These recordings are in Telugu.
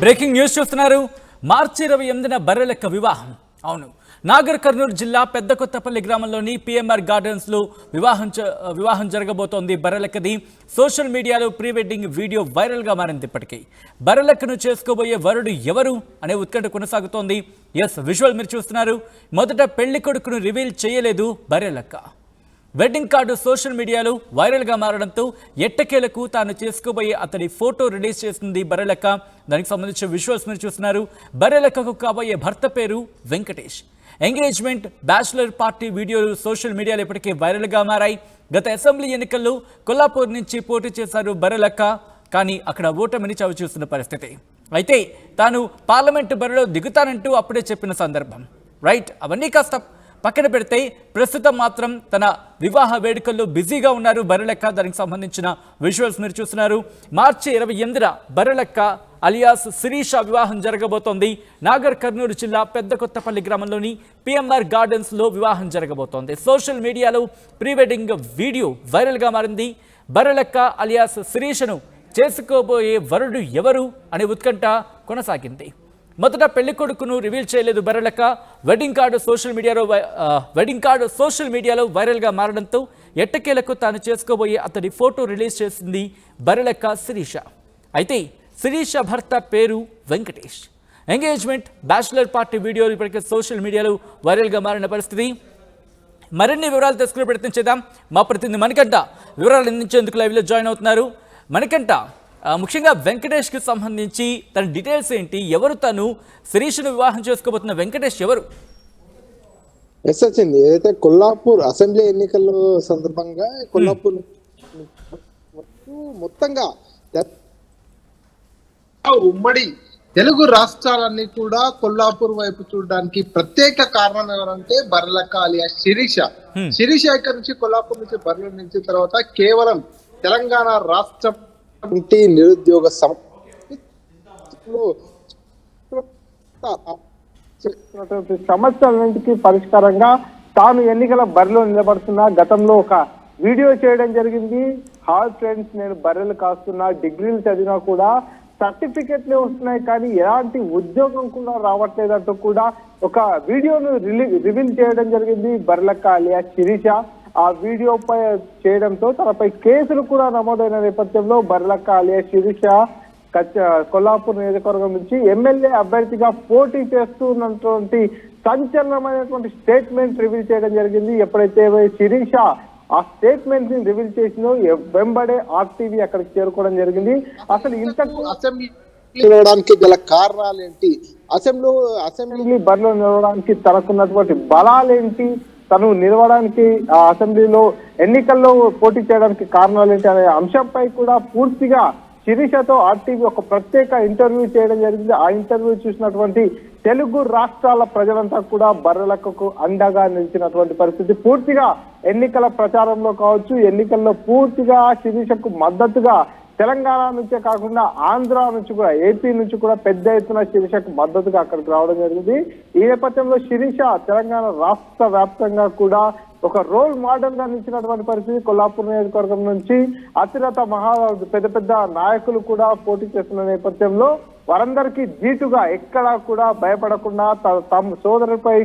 బ్రేకింగ్ న్యూస్ చూస్తున్నారు. మార్చి 28న బర్రెలెక్క వివాహం. అవును, నాగర్ కర్నూలు జిల్లా పెద్దకొత్తపల్లి గ్రామంలోని పిఎంఆర్ గార్డెన్స్ లో వివాహం జరగబోతోంది. బర్రెలెక్కది సోషల్ మీడియాలో ప్రీ వెడ్డింగ్ వీడియో వైరల్ గా మారింది. ఇప్పటికీ బర్రెలెక్కను చేసుకోబోయే వరుడు ఎవరు అనే ఉత్కంఠ కొనసాగుతోంది. ఎస్, విజువల్ మీరు చూస్తున్నారు. మొదట పెళ్లి కొడుకును రివీల్ చేయలేదు బర్రెలెక్క. వెడ్డింగ్ కార్డు సోషల్ మీడియాలో వైరల్గా మారడంతో ఎట్టకేలకు తాను చేసుకోబోయే అతడి ఫోటో రిలీజ్ చేసింది బర్రెలెక్క. దానికి సంబంధించిన విజువల్స్ మీరు చూస్తున్నారు. బర్రెలెక్కకు కాబోయే భర్త పేరు వెంకటేష్. ఎంగేజ్మెంట్, బ్యాచులర్ పార్టీ వీడియోలు సోషల్ మీడియాలో ఇప్పటికే వైరల్గా మారాయి. గత అసెంబ్లీ ఎన్నికల్లో కొల్లాపూర్ నుంచి పోటీ చేశారు బర్రెలెక్క. కానీ అక్కడ ఓటమిని చవిచూస్తున్న పరిస్థితి. అయితే తాను పార్లమెంటు బరిలో దిగుతానంటూ అప్పుడే చెప్పిన సందర్భం. రైట్, అవన్నీ కాస్త పక్కన పెడితే ప్రస్తుతం మాత్రం తన వివాహ వేడుకల్లో బిజీగా ఉన్నారు బర్రెలెక్క. దానికి సంబంధించిన విజువల్స్ మీరు చూస్తున్నారు. మార్చి 28న బర్రెలెక్క అలియాస్ శిరీష వివాహం జరగబోతోంది. నాగర్ కర్నూలు జిల్లా పెద్దకొత్తపల్లి గ్రామంలోని పిఎంఆర్ గార్డెన్స్ లో వివాహం జరగబోతోంది. సోషల్ మీడియాలో ప్రీ వెడ్డింగ్ వీడియో వైరల్గా మారింది. బర్రెలెక్క అలియాస్ శిరీషను చేసుకోబోయే వరుడు ఎవరు అనే ఉత్కంఠ కొనసాగింది. మొదట పెళ్లి కొడుకును రివీల్ చేయలేదు బర్రెలెక్క. వెడ్డింగ్ కార్డు సోషల్ మీడియాలో వైరల్గా మారడంతో ఎట్టకేలకు తాను చేసుకోబోయే అతడి ఫోటో రిలీజ్ చేసింది బర్రెలెక్క శిరీష. అయితే శిరీష భర్త పేరు వెంకటేష్. ఎంగేజ్మెంట్, బ్యాచులర్ పార్టీ వీడియోలు ఇప్పటికే సోషల్ మీడియాలో వైరల్గా మారిన పరిస్థితి. మరిన్ని వివరాలు తెలుసుకునే ప్రయత్నం చేద్దాం. మా ప్రతినిధి మణికంఠ వివరాలు అందించేందుకు లైవ్లో జాయిన్ అవుతున్నారు. మణికంఠ, ముఖ్యంగా వెంకటేష్కి సంబంధించి తన డీటెయిల్స్ ఏంటి? ఎవరు తను? శిరీషను వివాహం చేసుకోబోతున్న వెంకటేష్ ఎవరు? వచ్చింది ఏదైతే కొల్లాపూర్ అసెంబ్లీ ఎన్నికల సందర్భంగా కొల్లాపూర్ మొత్తంగా ఉమ్మడి తెలుగు రాష్ట్రాలన్నీ కూడా కొల్లాపూర్ వైపు చూడడానికి ప్రత్యేక కారణం ఎవరంటే బర్రెలెక్క అలియాస్ శిరీష. శిరీష ఇక్కడ నుంచి కొల్లాపూర్ నుంచి బర్రెల నుంచి తర్వాత కేవలం తెలంగాణ రాష్ట్రం నిరుద్యోగ సమస్యలన్నింటికి పరిష్కారంగా తాను ఎన్నికల బరిలో నిలబడుతున్నా గతంలో ఒక వీడియో చేయడం జరిగింది. హాయ్ ఫ్రెండ్స్, నేను బర్రెలు కాస్తున్నా, డిగ్రీలు చదివినా కూడా సర్టిఫికెట్లే వస్తున్నాయి కానీ ఎలాంటి ఉద్యోగం కూడా రావట్లేదంటూ కూడా ఒక వీడియోను రివీల్ చేయడం జరిగింది బర్రెలెక్క అలియాస్ శిరీష. ఆ వీడియోపై చేయడంతో తనపై కేసులు కూడా నమోదైన నేపథ్యంలో బర్రెలెక్క అలియాస్ శిరీష కొల్లాపూర్ నియోజకవర్గం నుంచి ఎమ్మెల్యే అభ్యర్థిగా పోటీ చేస్తున్నటువంటి సంచలనమైనటువంటి స్టేట్మెంట్ రివీల్ చేయడం జరిగింది. ఎప్పుడైతే శిరీష ఆ స్టేట్మెంట్ ని రివీల్ చేసిందో వెంబడే ఆర్టీవీ అక్కడికి చేరుకోవడం జరిగింది. అసలు ఇంతకు అసెంబ్లీ నిలవడానికి గల కారణాలేంటి, అసెంబ్లీ బరిలో నిలవడానికి తనకున్నటువంటి బలాలేంటి, తను నిలవడానికి ఆ అసెంబ్లీలో ఎన్నికల్లో పోటీ చేయడానికి కారణాలు ఏంటి అనే అంశంపై కూడా పూర్తిగా శిరీషతో ఆర్టీవీ ఒక ప్రత్యేక ఇంటర్వ్యూ చేయడం జరిగింది. ఆ ఇంటర్వ్యూ చూసినటువంటి తెలుగు రాష్ట్రాల ప్రజలంతా కూడా బర్రెలెక్కకు అండగా నిలిచినటువంటి పరిస్థితి. పూర్తిగా ఎన్నికల ప్రచారంలో కావచ్చు, ఎన్నికల్లో పూర్తిగా శిరీషకు మద్దతుగా తెలంగాణ నుంచే కాకుండా ఆంధ్ర నుంచి కూడా, ఏపీ నుంచి కూడా పెద్ద ఎత్తున శిరీషకు మద్దతుగా అక్కడికి రావడం జరిగింది. ఈ నేపథ్యంలో శిరీష తెలంగాణ రాష్ట్ర వ్యాప్తంగా కూడా ఒక రోల్ మోడల్ గా నిలిచినటువంటి పరిస్థితి. కొల్లాపూర్ నియోజకవర్గం నుంచి అతిరథ పెద్ద పెద్ద నాయకులు కూడా పోటీ చేస్తున్న నేపథ్యంలో వారందరికీ జీటుగా ఎక్కడా కూడా భయపడకుండా తమ సోదరుపై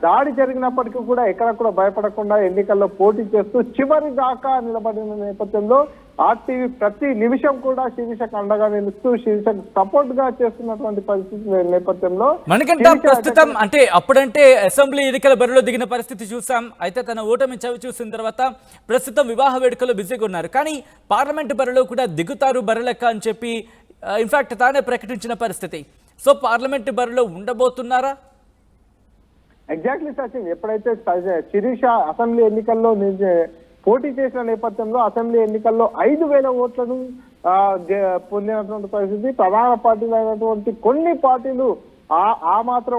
దాడి జరిగినప్పటికీ కూడా ఎక్కడ కూడా భయపడకుండా ఎన్నికల్లో పోటీ చేస్తూ చివరి దాకా నిలబడిన నేపథ్యంలో ఆర్టీవీ ప్రతి నిమిషం కూడా శిరీషకు అండగా నిలుస్తూ శిరీషకు సపోర్ట్ గా చేస్తున్నటువంటి పరిస్థితి నేపథ్యంలో మనకంటే ప్రస్తుతం అంటే అప్పుడంటే అసెంబ్లీ ఎన్నికల బరిలో దిగిన పరిస్థితి చూసాం. అయితే తన ఓటమి చవి చూసిన తర్వాత ప్రస్తుతం వివాహ వేడుకల్లో బిజీగా ఉన్నారు. కానీ పార్లమెంటు బరిలో కూడా దిగుతారు బర్రెలెక్క అని చెప్పి ఇన్ఫాక్ట్ తానే ప్రకటించిన పరిస్థితి. సో పార్లమెంటు బరిలో ఉండబోతున్నారా? ఎగ్జాక్ట్లీ సచిన్, ఎప్పుడైతే శిరీష అసెంబ్లీ ఎన్నికల్లో పోటీ చేసిన నేపథ్యంలో అసెంబ్లీ ఎన్నికల్లో 5,000 ఓట్లను పొందినటువంటి పరిస్థితి. ప్రధాన పార్టీలు అయినటువంటి కొన్ని పార్టీలు ఆ మాత్రం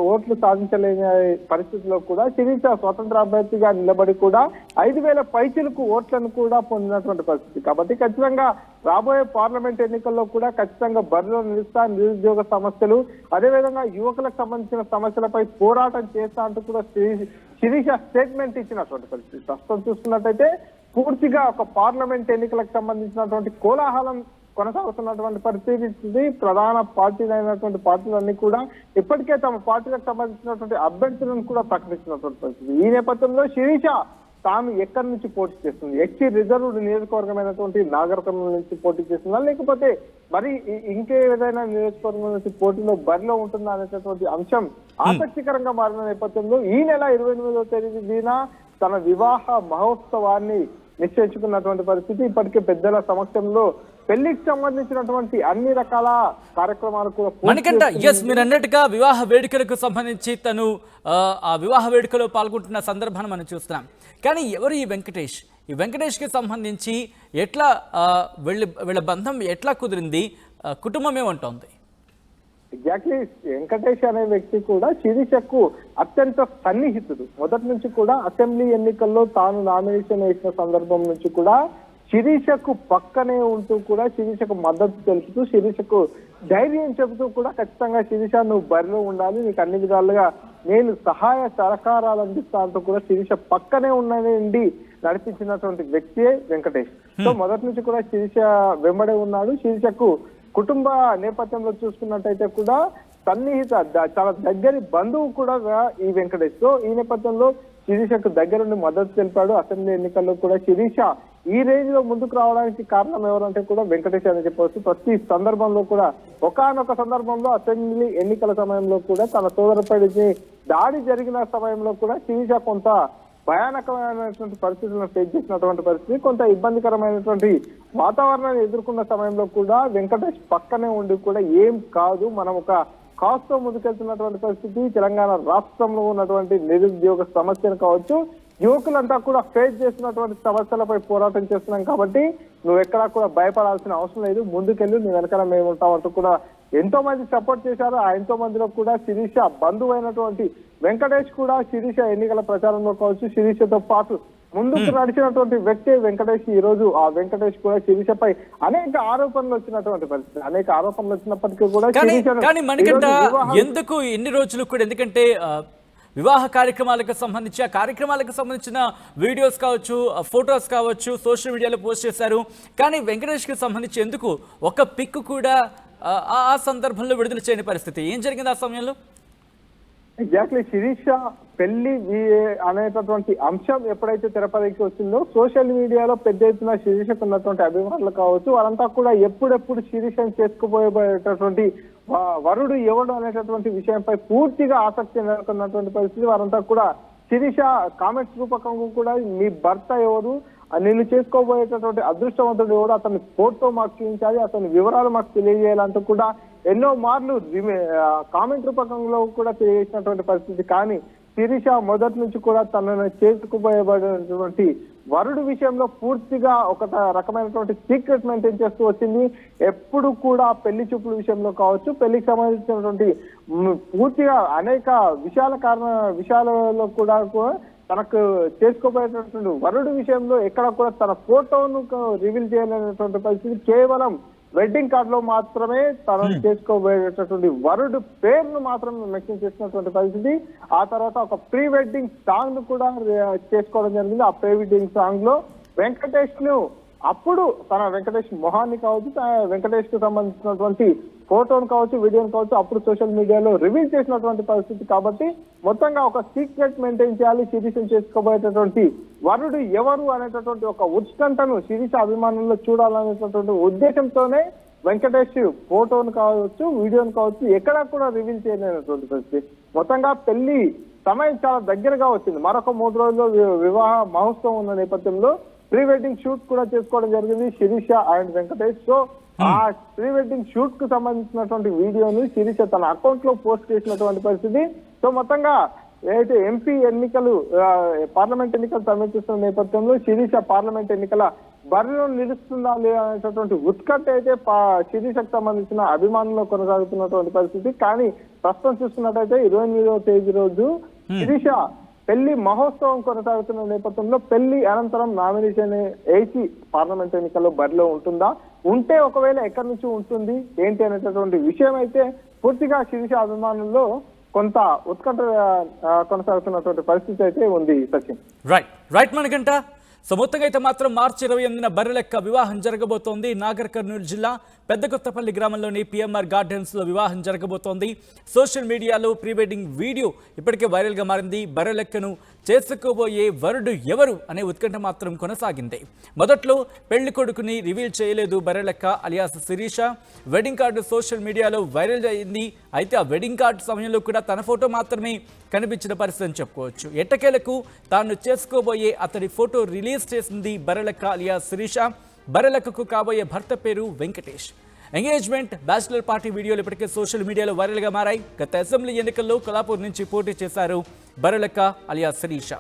ఓట్లు సాధించలేని పరిస్థితిలో కూడా శిరీష స్వతంత్ర అభ్యర్థిగా నిలబడి కూడా 5,000 పైచిలకు ఓట్లను కూడా పొందినటువంటి పరిస్థితి. కాబట్టి ఖచ్చితంగా రాబోయే పార్లమెంట్ ఎన్నికల్లో కూడా ఖచ్చితంగా బరిలో నిలుస్తా, నిరుద్యోగ సమస్యలు అదేవిధంగా యువకులకు సంబంధించిన సమస్యలపై పోరాటం చేస్తా అంటూ కూడా శిరీష స్టేట్మెంట్ ఇచ్చినటువంటి పరిస్థితి. ప్రస్తుతం చూస్తున్నట్టయితే పూర్తిగా ఒక పార్లమెంట్ ఎన్నికలకు సంబంధించినటువంటి కోలాహలం కొనసాగుతున్నటువంటి పరిస్థితి. ప్రధాన పార్టీలైనటువంటి పార్టీలన్నీ కూడా ఇప్పటికే తమ పార్టీలకు సంబంధించినటువంటి అభ్యర్థులను కూడా ప్రకటిస్తున్నటువంటి పరిస్థితి. ఈ నేపథ్యంలో శిరీష తాను ఎక్కడి నుంచి పోటీ చేస్తుంది, ఎక్సి రిజర్వ్డ్ నియోజకవర్గమైనటువంటి నాగర్ కర్నూలు నుంచి పోటీ చేస్తుందా, లేకపోతే మరి ఇంకే ఏదైనా నియోజకవర్గం నుంచి పోటీలో బరిలో ఉంటుందా అనేటటువంటి అంశం ఆసక్తికరంగా మారిన నేపథ్యంలో ఈ నెల 28వ తేదీన తన వివాహ మహోత్సవాన్ని నిశ్చయించుకున్నటువంటి పరిస్థితి. ఇప్పటికే పెద్దల సమక్షంలో పెళ్లికి సంబంధించినటువంటి అన్ని రకాల కార్యక్రమాలు కూడా మణికంఠ, మీరు అన్నట్టుగా వివాహ వేడుకలకు సంబంధించి తను ఆ వివాహ వేడుకలో పాల్గొంటున్న సందర్భాన్ని మనం చూస్తున్నాం. కానీ ఎవరు ఈ వెంకటేష్? ఈ వెంకటేష్కి సంబంధించి ఎట్లా వీళ్ళ బంధం ఎట్లా కుదిరింది? కుటుంబం ఏమంటోంది? ఎగ్జాక్ట్లీ వెంకటేష్ అనే వ్యక్తి కూడా శిరీషకు అత్యంత సన్నిహితుడు. మొదటి నుంచి కూడా అసెంబ్లీ ఎన్నికల్లో తాను నామినేషన్ వేసిన సందర్భం నుంచి కూడా శిరీషకు పక్కనే ఉంటూ కూడా శిరీషకు మద్దతు తెలుపుతూ శిరీషకు ధైర్యం చెబుతూ కూడా ఖచ్చితంగా శిరీష నువ్వు బరిలో ఉండాలి, నీకు అన్ని విధాలుగా నేను సహాయ సహకారాలు అందిస్తా అంటూ కూడా శిరీష పక్కనే ఉన్నది నడిపించినటువంటి వ్యక్తియే వెంకటేష్. సో మొదటి నుంచి కూడా శిరీష వెంబడే ఉన్నాడు. శిరీషకు కుటుంబ నేపథ్యంలో చూసుకున్నట్టయితే కూడా సన్నిహిత చాలా దగ్గరి బంధువు కూడా ఈ వెంకటేష్. సో ఈ నేపథ్యంలో శిరీషకు దగ్గరుండి మద్దతు తెలిపాడు. అసెంబ్లీ ఎన్నికల్లో కూడా శిరీష ఈ రేంజ్ లో ముందుకు రావడానికి కారణం ఎవరంటే కూడా వెంకటేష్ అని చెప్పవచ్చు. ప్రతి సందర్భంలో కూడా ఒకానొక సందర్భంలో అసెంబ్లీ ఎన్నికల సమయంలో కూడా తన సోదరపడికి దాడి జరిగిన సమయంలో కూడా శిరీష కొంత భయానకమైనటువంటి పరిస్థితులను ఫేస్ చేసినటువంటి పరిస్థితి, కొంత ఇబ్బందికరమైనటువంటి వాతావరణాన్ని ఎదుర్కొన్న సమయంలో కూడా వెంకటేష్ పక్కనే ఉండి కూడా ఏం కాదు, మనం ఒక కాస్తో ముందుకెళ్తున్నటువంటి పరిస్థితి. తెలంగాణ రాష్ట్రంలో ఉన్నటువంటి నిరుద్యోగ సమస్యను కావచ్చు, యువకులంతా కూడా ఫేస్ చేస్తున్నటువంటి సమస్యలపై పోరాటం చేస్తున్నాం కాబట్టి నువ్వు ఎక్కడా కూడా భయపడాల్సిన అవసరం లేదు, ముందుకెళ్ళి నీ వెనకాల మేము ఉంటామంటూ కూడా ఎంతో మంది సపోర్ట్ చేశారు. ఆ ఎంతో మందిలో కూడా శిరీష బంధువు అయినటువంటి వెంకటేష్ కూడా శిరీష ఎన్నికల ప్రచారంలో కావచ్చు శిరీషతో పాటు ముందుకు నడిచినటువంటి వ్యక్తి వెంకటేష్. ఈ రోజు ఆ వెంకటేష్ కూడా శిరీషపై అనేక ఆరోపణలు వచ్చినటువంటి పరిస్థితి. అనేక ఆరోపణలు వచ్చినప్పటికీ కూడా కానీ మనకంట ఎందుకు ఎన్ని రోజులు కూడా, ఎందుకంటే వివాహ కార్యక్రమాలకు సంబంధించి ఆ కార్యక్రమాలకు సంబంధించిన వీడియోస్ కావచ్చు, ఫొటోస్ కావచ్చు సోషల్ మీడియాలో పోస్ట్ చేశారు. కానీ వెంకటేష్కి సంబంధించి ఎందుకు ఒక పిక్ కూడా ఆ సందర్భంలో విడుదల చేయని పరిస్థితి? ఏం జరిగింది ఆ సమయంలో? ఎగ్జాక్ట్లీ శిరీష పెళ్లి అనేటటువంటి అంశం ఎప్పుడైతే తెరపైకి వచ్చిందో సోషల్ మీడియాలో పెద్ద ఎత్తున శిరీషకు ఉన్నటువంటి అభిమానులు కావచ్చు వాళ్ళంతా కూడా ఎప్పుడెప్పుడు శిరీషను చేసుకుపోయేటటువంటి వరుడు ఎవడు అనేటటువంటి విషయంపై పూర్తిగా ఆసక్తి నెలకొన్నటువంటి పరిస్థితి. వారంతా కూడా శిరీష కామెంట్స్ రూపకంగా కూడా మీ భర్త ఎవరు, నిన్ను చేసుకోబోయేటటువంటి అదృష్టవంతుడు ఎవడు, అతని ఫోటో మాకు చూపించాలి, అతని వివరాలు మాకు తెలియజేయాలంటూ కూడా ఎన్నో మార్లు కామెంట్ రూపకంలో కూడా తెలియజేసినటువంటి పరిస్థితి. కానీ శిరీష మొదటి నుంచి కూడా తనను చేసుకుపోయేబడినటువంటి వరుడు విషయంలో పూర్తిగా ఒక రకమైనటువంటి సీక్రెట్ మెయింటైన్ చేస్తూ వచ్చింది. ఎప్పుడు కూడా పెళ్లి చూపుల విషయంలో కావచ్చు, పెళ్లికి సంబంధించినటువంటి పూర్తిగా అనేక విషయాలలో కూడా తనకు చేసుకోబోయేటటువంటి వరుడు విషయంలో ఎక్కడ కూడా తన ఫోటోను రివీల్ చేయలేనటువంటి పరిస్థితి. కేవలం వెడ్డింగ్ కార్డ్ లో మాత్రమే తనను చేసుకోబోయేటటువంటి వరుడు పేరును మాత్రమే మెన్షన్ చేసినటువంటి పరిస్థితి. ఆ తర్వాత ఒక ప్రీ వెడ్డింగ్ సాంగ్ ను కూడా చేసుకోవడం జరిగింది. ఆ ప్రీ వెడ్డింగ్ సాంగ్ లో వెంకటేష్ ను అప్పుడు తన వెంకటేష్ మొహాన్ని కావచ్చు, వెంకటేష్ కు సంబంధించినటువంటి ఫోటోను కావచ్చు, వీడియోను కావచ్చు అప్పుడు సోషల్ మీడియాలో రివీల్ చేసినటువంటి పరిస్థితి. కాబట్టి మొత్తంగా ఒక సీక్రెట్ మెయింటైన్ చేయాలి, శిరీషను చేసుకోబోయేటటువంటి వరుడు ఎవరు అనేటటువంటి ఒక ఉత్కంఠను శిరీష అభిమానుల్లో చూడాలనేటటువంటి ఉద్దేశంతోనే వెంకటేష్ ఫోటోను కావచ్చు, వీడియోను కావచ్చు ఎక్కడా కూడా రివీల్ చేయలేనటువంటి పరిస్థితి. మొత్తంగా పెళ్లి సమయం చాలా దగ్గరగా వచ్చింది. మరొక 3 రోజుల్లో వివాహ మహోత్సవం ఉన్న నేపథ్యంలో ప్రీ వెడ్డింగ్ షూట్ కూడా చేసుకోవడం జరిగింది శిరీష అండ్ వెంకటేష్. సో ఆ ప్రీ వెడ్డింగ్ షూట్ కు సంబంధించినటువంటి వీడియోను శిరీష తన అకౌంట్ లో పోస్ట్ చేసినటువంటి పరిస్థితి. సో మొత్తంగా ఏదైతే ఎంపీ ఎన్నికలు పార్లమెంట్ ఎన్నికలు సమీపిస్తున్న నేపథ్యంలో శిరీష పార్లమెంట్ ఎన్నికల బరిలో నిలుస్తుందా అనేటటువంటి ఉత్కంఠ అయితే శిరీషకు సంబంధించిన అభిమానుల్లో కొనసాగుతున్నటువంటి పరిస్థితి. కానీ ప్రస్తుతం చూసుకున్నట్టయితే 28వ తేదీ రోజు శిరీష పెళ్లి మహోత్సవం కొనసాగుతున్న నేపథ్యంలో పెళ్లి అనంతరం నామినేషన్ వేసి పార్లమెంట్ ఎన్నికల్లో బరిలో ఉంటుందా, ఉంటే ఒకవేళ ఎక్కడి నుంచి ఉంటుంది ఏంటి అనేటటువంటి విషయం అయితే పూర్తిగా శిరీష అభిమానుల్లో కొంత ఉత్కంఠ కొనసాగుతున్నటువంటి పరిస్థితి అయితే ఉంది. సచిన్ రైట్ మనకంట సో మొత్తంగా అయితే మాత్రం మార్చి 28న బర్రెలెక్క వివాహం జరగబోతోంది. నాగర్ కర్నూలు జిల్లా పెద్దకొత్తపల్లి గ్రామంలోని పిఎంఆర్ గార్డెన్స్లో వివాహం జరగబోతోంది. సోషల్ మీడియాలో ప్రీ వెడ్డింగ్ వీడియో ఇప్పటికే వైరల్గా మారింది. బర్రెలెక్కను చేసుకోబోయే వరుడు ఎవరు అనే ఉత్కంఠ మాత్రం కొనసాగింది. మొదట్లో పెళ్లి కొడుకుని రివీల్ చేయలేదు Barrelakka alias Sirisha. Wedding card social మీడియాలో వైరల్ అయింది. అయితే ఆ వెడ్డింగ్ కార్డు సమయంలో కూడా తన ఫోటో మాత్రమే కనిపించిన పరిస్థితి అని చెప్పుకోవచ్చు. ఎట్టకేలకు తాను చేసుకోబోయే అతడి ఫోటో రిలీజ్ చేసింది బర్రెలెక్క అలియాస్ శిరీష. బర్రెలెక్కకు కాబోయే భర్త పేరు వెంకటేష్. ఎంగేజ్మెంట్ బ్యాచిలర్ పార్టీ వీడియోలు ఇప్పటికే సోషల్ మీడియాలో వైరల్గా మారాయి. గత అసెంబ్లీ ఎన్నికల్లో కొల్లాపూర్ నుంచి పోటీ చేశారు బర్రెలెక్క అలియాస్ శిరీష.